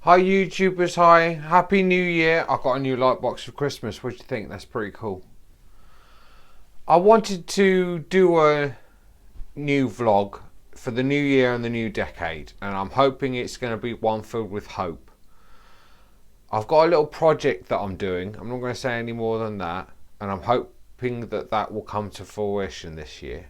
Hi YouTubers, hi, Happy New Year. I got a new light box for Christmas. What do you think? That's pretty cool. I wanted to do a new vlog for the new year and the new decade, and I'm hoping it's going to be one filled with hope. I've got a little project that I'm doing. I'm not going to say any more than that, and I'm hoping that that will come to fruition this year.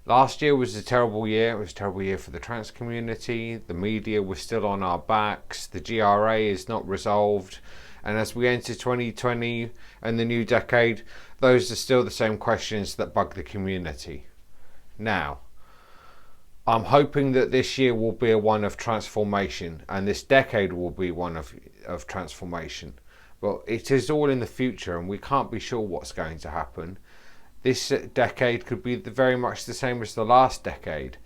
Last year was a terrible year. It was a terrible year for the trans community. The media was still on our backs. The GRA is not resolved. And as we enter 2020 and the new decade, those are still the same questions that bug the community. Now, I'm hoping that this year will be a one of transformation, and this decade will be one of transformation. But it is all in the future, and we can't be sure what's going to happen. This decade could be very much the same as the last decade,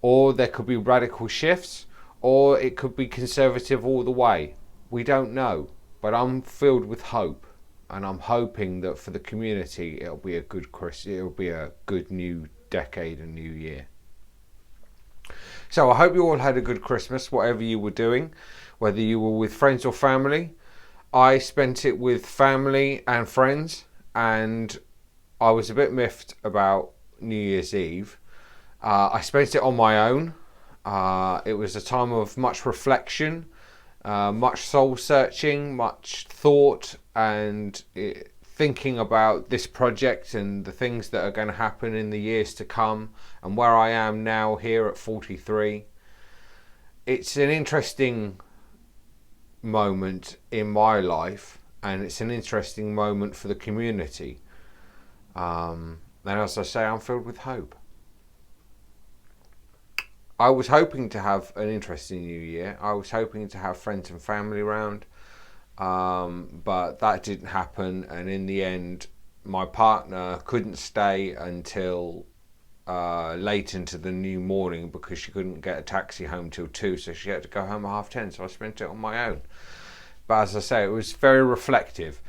or there could be radical shifts, or it could be conservative all the way. We don't know, but I'm filled with hope, and I'm hoping that for the community it'll be a good new decade and new year. So I hope you all had a good Christmas, whatever you were doing, whether you were with friends or family. I spent it with family and friends, and I was a bit miffed about New Year's Eve. I spent it on my own. It was a time of much reflection, much soul searching, much thought, and thinking about this project and the things that are going to happen in the years to come, and where I am now here at 43. It's an interesting moment in my life, and it's an interesting moment for the community. And as I say, I'm filled with hope. I was hoping to have an interesting new year. I was hoping to have friends and family around, but that didn't happen. And in the end, my partner couldn't stay until late into the new morning because she couldn't get a taxi home till 2, so she had to go home at 10:30. So I spent it on my own. But as I say, it was very reflective.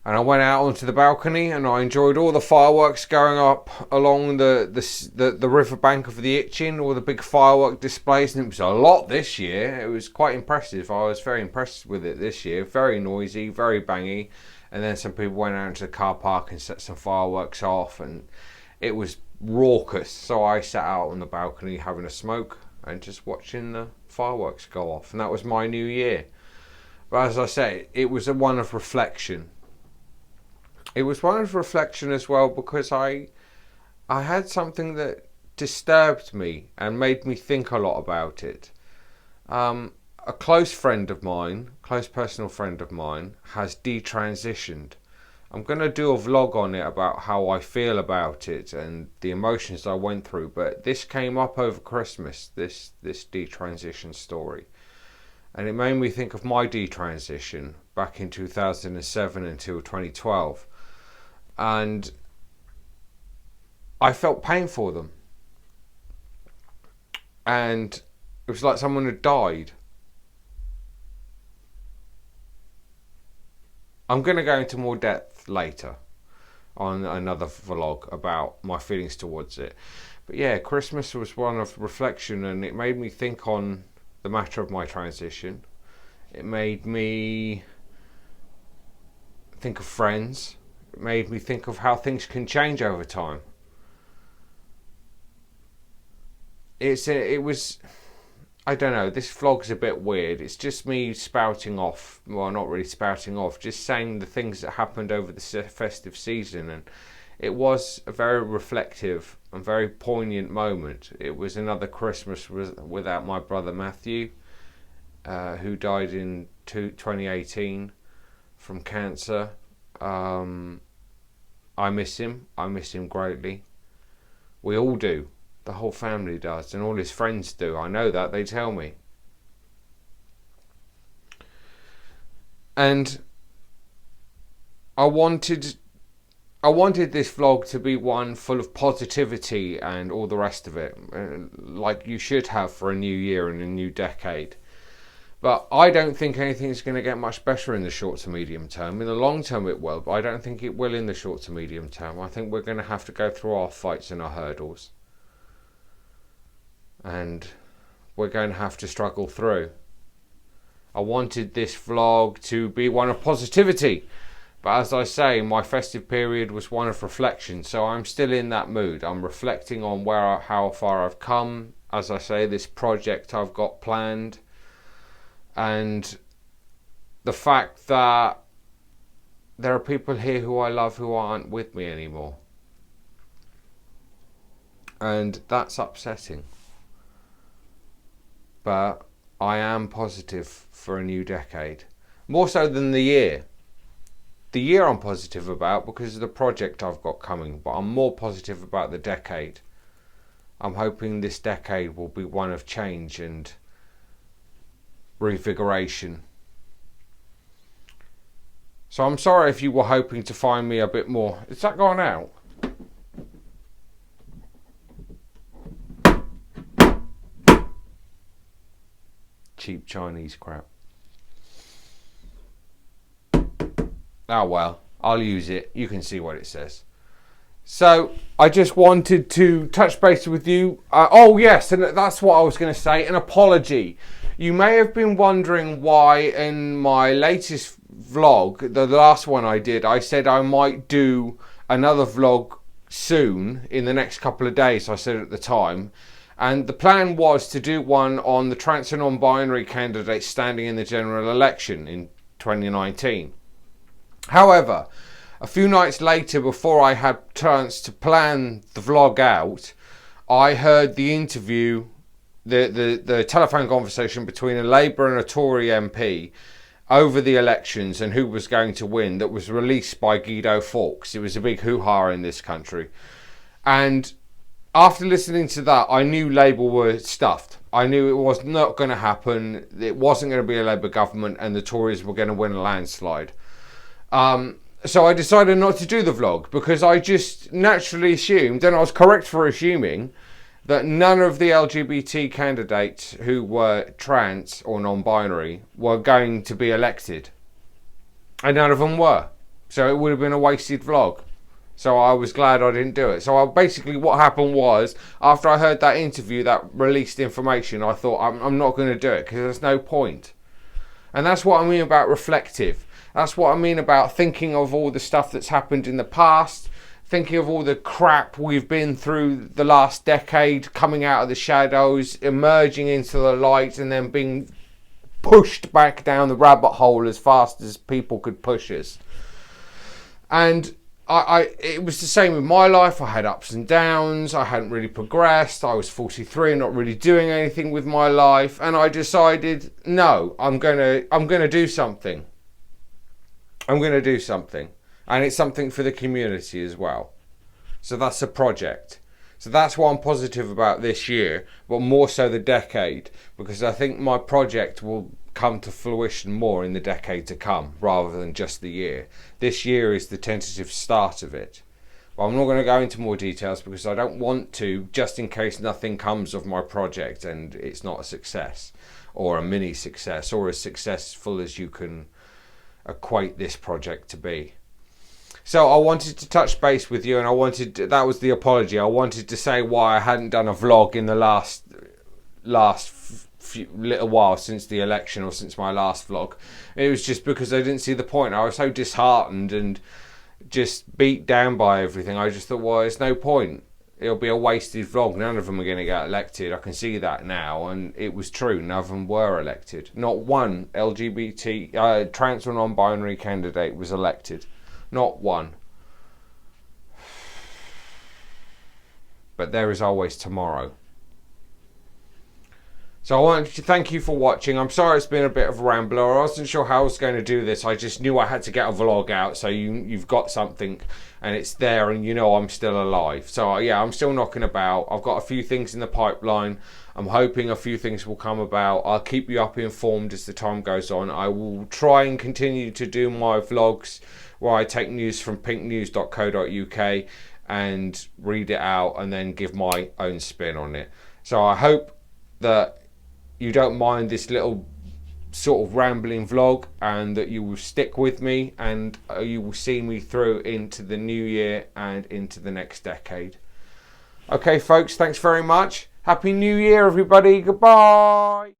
And I went out onto the balcony and I enjoyed all the fireworks going up along the riverbank of the Itchen, all the big firework displays, and it was a lot this year. It was quite impressive. I was very impressed with it this year. Very noisy, very bangy. And then some people went out into the car park and set some fireworks off, and it was raucous. So I sat out on the balcony having a smoke and just watching the fireworks go off. And that was my new year. But as I say, it was a one of reflection. It was one of reflection as well because I had something that disturbed me and made me think a lot about it. A close friend of mine, close personal friend of mine, has detransitioned. I'm going to do a vlog on it about how I feel about it and the emotions I went through, but this came up over Christmas, this detransition story. And it made me think of my detransition back in 2007 until 2012. And I felt pain for them. And it was like someone had died. I'm going to go into more depth later on another vlog about my feelings towards it. But yeah, Christmas was one of reflection, and it made me think on the matter of my transition. It made me think of friends. It made me think of how things can change over time. I don't know, this vlog's a bit weird. It's just me spouting off, well, not really spouting off, just saying the things that happened over the festive season. And it was a very reflective and very poignant moment. It was another Christmas without my brother Matthew, who died in 2018 from cancer. I miss him. I miss him greatly. We all do. The whole family does, and all his friends do. I know that. They tell me. And I wanted this vlog to be one full of positivity and all the rest of it, like you should have for a new year and a new decade. But I don't think anything's going to get much better in the short to medium term. In the long term it will, but I don't think it will in the short to medium term. I think we're going to have to go through our fights and our hurdles. And we're going to have to struggle through. I wanted this vlog to be one of positivity. But as I say, my festive period was one of reflection, so I'm still in that mood. I'm reflecting on how far I've come. As I say, this project I've got planned, and the fact that there are people here who I love who aren't with me anymore. And that's upsetting. But I am positive for a new decade. More so than the year. The year I'm positive about because of the project I've got coming, but I'm more positive about the decade. I'm hoping this decade will be one of change and revigoration. So I'm sorry if you were hoping to find me a bit more. Is that gone out? Cheap Chinese crap. Oh well, I'll use it. You can see what it says. So I just wanted to touch base with you. Oh yes, and that's what I was going to say. An apology. You may have been wondering why in my latest vlog, the last one I did, I said I might do another vlog soon in the next couple of days. I said at the time. And the plan was to do one on the trans and non-binary candidates standing in the general election in 2019. However, a few nights later, before I had chance to plan the vlog out, I heard the interview, the telephone conversation between a Labour and a Tory MP over the elections and who was going to win, that was released by Guido Fawkes. It was a big hoo-ha in this country. And after listening to that, I knew Labour were stuffed. I knew it was not going to happen. It wasn't going to be a Labour government and the Tories were going to win a landslide. So I decided not to do the vlog because I just naturally assumed, and I was correct for assuming, that none of the LGBT candidates who were trans or non-binary were going to be elected. And none of them were. So it would have been a wasted vlog. So I was glad I didn't do it. So basically what happened was, after I heard that interview, that released information, I thought I'm not going to do it because there's no point. And that's what I mean about reflective. That's what I mean about thinking of all the stuff that's happened in the past, thinking of all the crap we've been through the last decade, coming out of the shadows, emerging into the light, and then being pushed back down the rabbit hole as fast as people could push us. And it was the same with my life. I had ups and downs. I hadn't really progressed. I was 43 and not really doing anything with my life. And I decided, no, I'm gonna do something. I'm going to do something, and it's something for the community as well. So that's a project. So that's what I'm positive about this year, but more so the decade, because I think my project will come to fruition more in the decade to come rather than just the year. This year is the tentative start of it. But I'm not going to go into more details because I don't want to, just in case nothing comes of my project and it's not a success or a mini success or as successful as you can equate this project to be. So I wanted to touch base with you, and that was the apology. I wanted to say why I hadn't done a vlog in the last little while since the election, or since my last vlog. It was just because I didn't see the point. I was so disheartened and just beat down by everything. I just thought, well, there's no point. It'll be a wasted vlog. None of them are going to get elected. I can see that now, and it was true. None of them were elected. Not one LGBT, trans or non-binary candidate was elected. Not one. But there is always tomorrow. So I wanted to thank you for watching. I'm sorry it's been a bit of a rambler. I wasn't sure how I was going to do this. I just knew I had to get a vlog out, so you've got something and it's there, and you know I'm still alive. So yeah, I'm still knocking about. I've got a few things in the pipeline. I'm hoping a few things will come about. I'll keep you up informed as the time goes on. I will try and continue to do my vlogs where I take news from pinknews.co.uk and read it out and then give my own spin on it. So I hope that you don't mind this little sort of rambling vlog, and that you will stick with me, and you will see me through into the new year and into the next decade. Okay folks, thanks very much. Happy New Year everybody. Goodbye.